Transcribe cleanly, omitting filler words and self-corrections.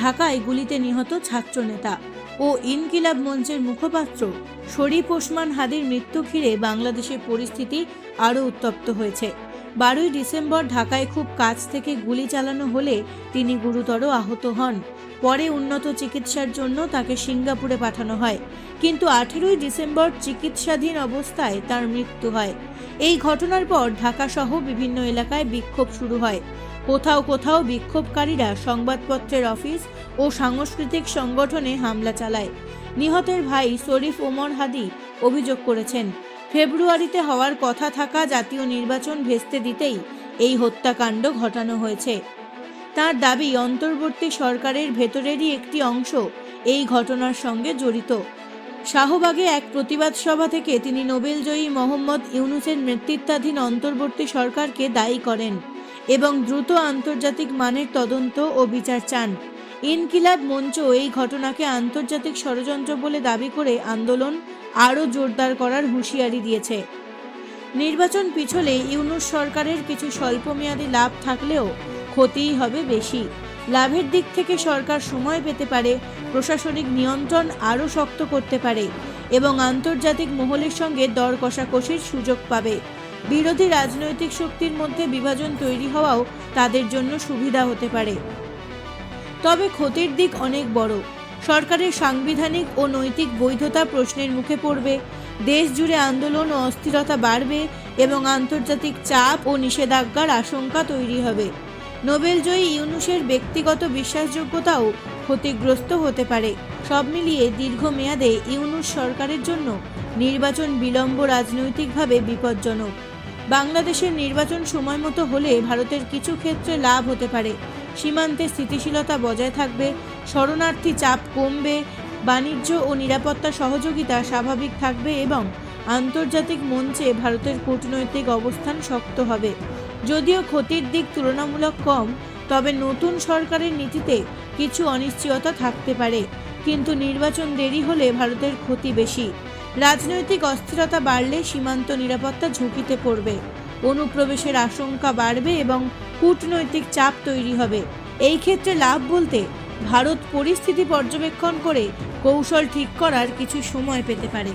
ঢাকায় গুলিতে নিহত ছাত্রনেতা ও ইনকিলাব মঞ্চের মুখপাত্র শরীফ ওসমান হাদির মৃত্যু ঘিরে বাংলাদেশের পরিস্থিতি আরও উত্তপ্ত হয়েছে। 12ই ডিসেম্বর ঢাকায় খুব কাছ থেকে গুলি চালানো হলে তিনি গুরুতর আহত হন। পরে উন্নত চিকিৎসার জন্য তাকে সিঙ্গাপুরে পাঠানো হয়, কিন্তু 18ই ডিসেম্বর চিকিৎসাধীন অবস্থায় তার মৃত্যু হয়। এই ঘটনার পর ঢাকাসহ বিভিন্ন এলাকায় বিক্ষোভ শুরু হয়। কোথাও কোথাও বিক্ষোভকারীরা সংবাদপত্রের অফিস ও সাংস্কৃতিক সংগঠনে হামলা চালায়। নিহতের ভাই শরীফ ওমর হাদি অভিযোগ করেছেন, ফেব্রুয়ারিতে হওয়ার কথা থাকা জাতীয় নির্বাচন ভেস্তে দিতেই এই হত্যাকাণ্ড ঘটানো হয়েছে। তার দাবি, অন্তর্বর্তী সরকারের ভেতরেরই একটি অংশ এই ঘটনার সঙ্গে জড়িত। শাহবাগে এক প্রতিবাদ সভা থেকে তিনি নোবেলজয়ী মোহাম্মদ ইউনূসের নেতৃত্বাধীন অন্তর্বর্তী সরকারকে দায়ী করেন এবং দ্রুত আন্তর্জাতিক মানের তদন্ত ও বিচার চান। ইনকিলাব মঞ্চ এই ঘটনাকে আন্তর্জাতিক ষড়যন্ত্র বলে দাবি করে আন্দোলন আরও জোরদার করার হুঁশিয়ারি দিয়েছে। নির্বাচন পিছলে ইউনূস সরকারের কিছু স্বল্পমেয়াদী লাভ থাকলেও ক্ষতিই হবে বেশি। লাভের দিক থেকে সরকার সময় পেতে পারে, প্রশাসনিক নিয়ন্ত্রণ আরও শক্ত করতে পারে এবং আন্তর্জাতিক মহলের সঙ্গে দর কষাকষির সুযোগ পাবে। বিরোধী রাজনৈতিক শক্তির মধ্যে বিভাজন তৈরি হওয়াও তাদের জন্য সুবিধা হতে পারে। তবে ক্ষতির দিক অনেক বড়। সরকারের সাংবিধানিক ও নৈতিক বৈধতা প্রশ্নের মুখে পড়বে, দেশ জুড়ে আন্দোলন ও অস্থিরতা বাড়বে এবং আন্তর্জাতিক চাপ ও নিষেধাজ্ঞার আশঙ্কা তৈরি হবে। নোবেলজয়ী ইউনূসের ব্যক্তিগত বিশ্বাসযোগ্যতাও ক্ষতিগ্রস্ত হতে পারে। সব মিলিয়ে দীর্ঘমেয়াদে ইউনূস সরকারের জন্য নির্বাচন বিলম্ব রাজনৈতিকভাবে বিপজ্জনক। বাংলাদেশের নির্বাচন সময় মতো হলে ভারতের কিছু ক্ষেত্রে লাভ হতে পারে। সীমান্তে স্থিতিশীলতা বজায় থাকবে, শরণার্থী চাপ কমবে, বাণিজ্য ও নিরাপত্তা সহযোগিতা স্বাভাবিক থাকবে এবং আন্তর্জাতিক মঞ্চে ভারতের কূটনৈতিক অবস্থান শক্ত হবে। যদিও ক্ষতির দিক তুলনামূলক কম, তবে নতুন সরকারের নীতিতে কিছু অনিশ্চয়তা থাকতে পারে, কিন্তু নির্বাচন দেরি হলে ভারতের ক্ষতি বেশি। রাজনৈতিক অস্থিরতা বাড়লে সীমান্ত নিরাপত্তা ঝুঁকিতে পড়বে, অনুপ্রবেশের আশঙ্কা বাড়বে এবং কূটনৈতিক চাপ তৈরি হবে। এই ক্ষেত্রে লাভ বলতে ভারত পরিস্থিতি পর্যবেক্ষণ করে কৌশল ঠিক করার কিছু সময় পেতে পারে।